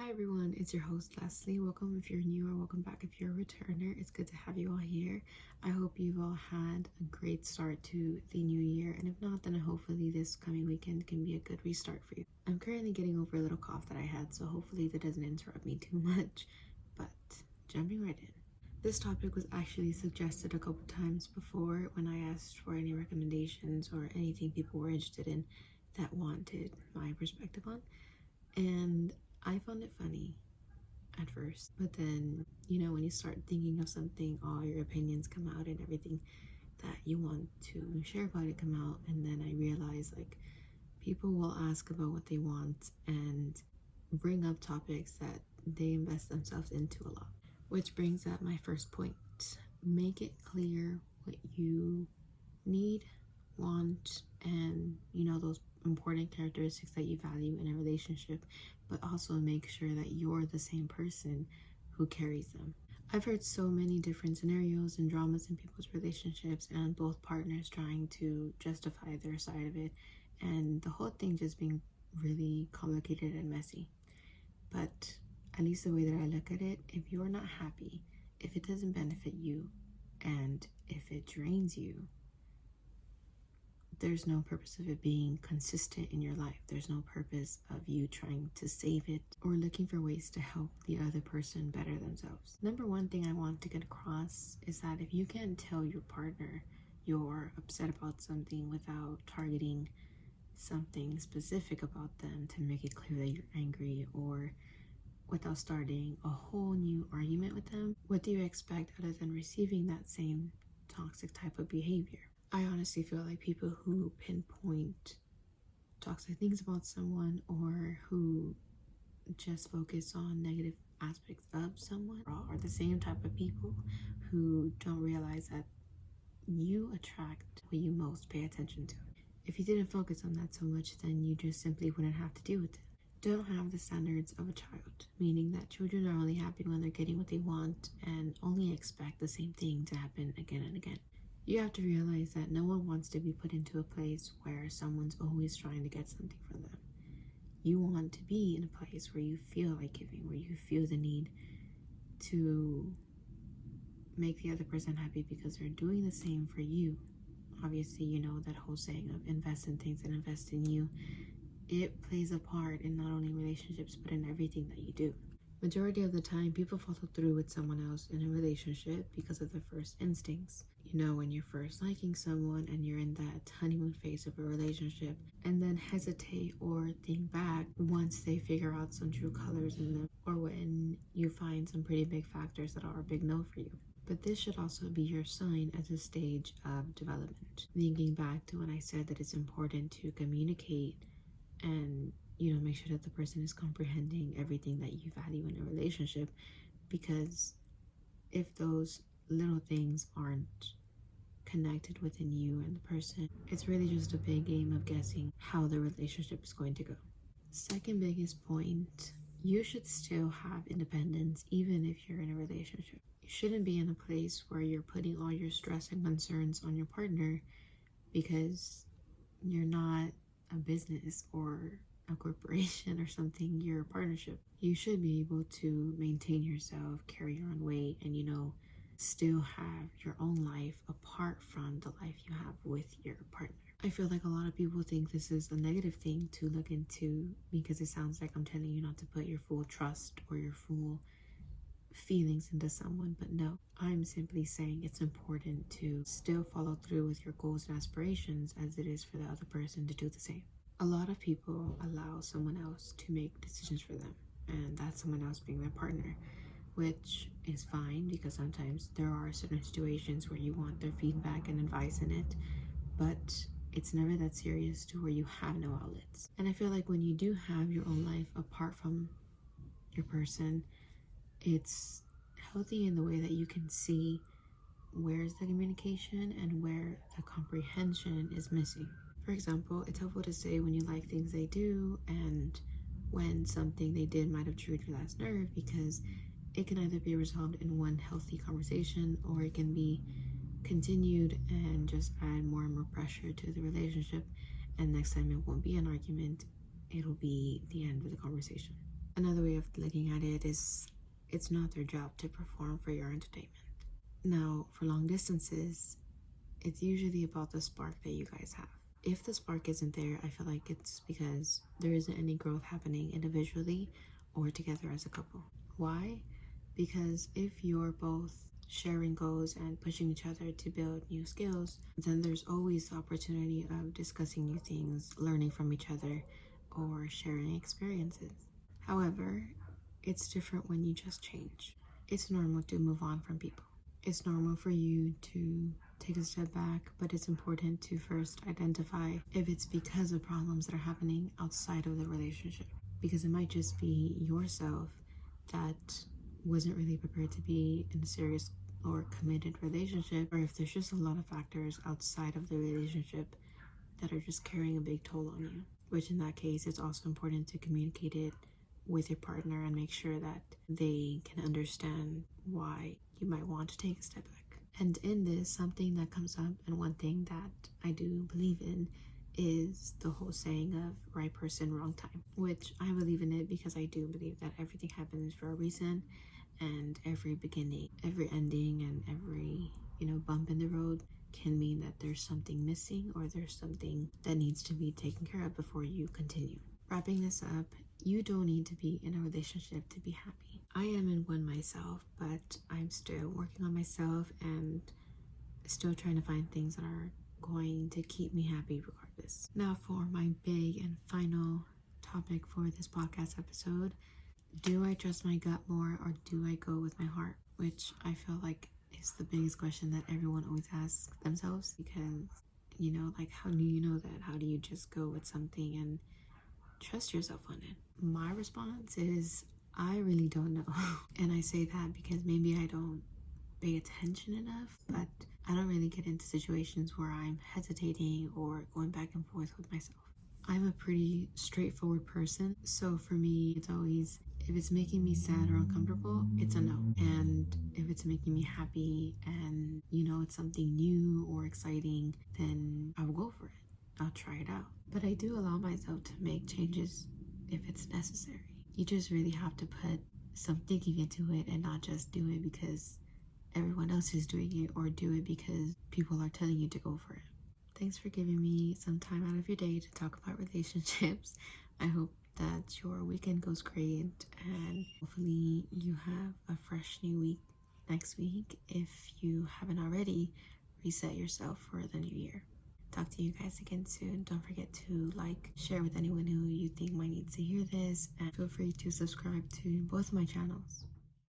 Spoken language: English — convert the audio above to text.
Hi everyone, it's your host Leslie. Welcome if you're new or welcome back if you're a returner. It's good to have you all here. I hope you've all had a great start to the new year, and if not, then hopefully this coming weekend can be a good restart for you. I'm currently getting over a little cough that I had, so hopefully that doesn't interrupt me too much, but jumping right in. This topic was actually suggested a couple times before when I asked for any recommendations or anything people were interested in that wanted my perspective on, and I found it funny at first, but then, when you start thinking of something, all your opinions come out and everything that you want to share about it come out. And then I realized, people will ask about what they want and bring up topics that they invest themselves into a lot. Which brings up my first point. Make it clear what you need, want, and those important characteristics that you value in a relationship, but also make sure that you're the same person who carries them. I've heard so many different scenarios and dramas in people's relationships and both partners trying to justify their side of it, and the whole thing just being really complicated and messy. But at least the way that I look at it, if you're not happy, if it doesn't benefit you, and if it drains you, there's no purpose of it being consistent in your life. There's no purpose of you trying to save it or looking for ways to help the other person better themselves. Number one thing I want to get across is that if you can't tell your partner you're upset about something without targeting something specific about them to make it clear that you're angry, or without starting a whole new argument with them, what do you expect other than receiving that same toxic type of behavior? I honestly feel like people who pinpoint toxic things about someone or who just focus on negative aspects of someone are the same type of people who don't realize that you attract what you most pay attention to. If you didn't focus on that so much, then you just simply wouldn't have to deal with it. Don't have the standards of a child, meaning that children are only happy when they're getting what they want and only expect the same thing to happen again and again. You have to realize that no one wants to be put into a place where someone's always trying to get something from them. You want to be in a place where you feel like giving, where you feel the need to make the other person happy because they're doing the same for you. Obviously, you know that whole saying of invest in things and invest in you. It plays a part in not only relationships, but in everything that you do. Majority of the time, people follow through with someone else in a relationship because of their first instincts. When you're first liking someone and you're in that honeymoon phase of a relationship, and then hesitate or think back once they figure out some true colors in them, or when you find some pretty big factors that are a big no for you. But this should also be your sign as a stage of development. Thinking back to when I said that it's important to communicate and make sure that the person is comprehending everything that you value in a relationship, because if those little things aren't connected within you and the person, it's really just a big game of guessing how the relationship is going to go. Second biggest point, you should still have independence even if you're in a relationship. You shouldn't be in a place where you're putting all your stress and concerns on your partner because you're not a business or a corporation or something. You're a partnership. You should be able to maintain yourself, carry your own weight, and still have your own life apart from the life you have with your partner. I feel like a lot of people think this is a negative thing to look into because it sounds like I'm telling you not to put your full trust or your full feelings into someone, but no, I'm simply saying it's important to still follow through with your goals and aspirations as it is for the other person to do the same. A lot of people allow someone else to make decisions for them, and that's someone else being their partner, which is fine because sometimes there are certain situations where you want their feedback and advice in it, but it's never that serious to where you have no outlets. And I feel like when you do have your own life apart from your person, it's healthy in the way that you can see where's the communication and where the comprehension is missing. For example, it's helpful to say when you like things they do and when something they did might have chewed your last nerve, because it can either be resolved in one healthy conversation or it can be continued and just add more and more pressure to the relationship, and next time it won't be an argument, it'll be the end of the conversation. Another way of looking at it is it's not their job to perform for your entertainment. Now, for long distances, it's usually about the spark that you guys have. If the spark isn't there, I feel like it's because there isn't any growth happening individually or together as a couple. Why? Because if you're both sharing goals and pushing each other to build new skills, then there's always the opportunity of discussing new things, learning from each other, or sharing experiences. However, it's different when you just change. It's normal to move on from people. It's normal for you to take a step back, but it's important to first identify if it's because of problems that are happening outside of the relationship. Because it might just be yourself that wasn't really prepared to be in a serious or committed relationship, or if there's just a lot of factors outside of the relationship that are just carrying a big toll on you. Which in that case, it's also important to communicate it with your partner and make sure that they can understand why you might want to take a step back. And in this, something that comes up, and one thing that I do believe in, is the whole saying of right person, wrong time, which I believe in it because I do believe that everything happens for a reason, and every beginning, every ending, and every, bump in the road can mean that there's something missing or there's something that needs to be taken care of before you continue. Wrapping this up, you don't need to be in a relationship to be happy. I am in one myself, but I'm still working on myself and still trying to find things that are going to keep me happy regardless. Now for my big and final topic for this podcast episode, do I trust my gut more or do I go with my heart? Which I feel like is the biggest question that everyone always asks themselves, because, how do you know that? How do you just go with something and trust yourself on it? My response is I really don't know. And I say that because maybe I don't pay attention enough, but I don't really get into situations where I'm hesitating or going back and forth with myself. I'm a pretty straightforward person, so for me, it's always, if it's making me sad or uncomfortable, it's a no. And if it's making me happy and, it's something new or exciting, then I will go for it. I'll try it out. But I do allow myself to make changes if it's necessary. You just really have to put some thinking into it and not just do it because everyone else is doing it or do it because people are telling you to go for it. Thanks for giving me some time out of your day to talk about relationships. I hope that your weekend goes great and hopefully you have a fresh new week next week. If you haven't already, reset yourself for the new year. Talk to you guys again soon. Don't forget to share with anyone who you think might need to hear this, and feel free to subscribe to both my channels.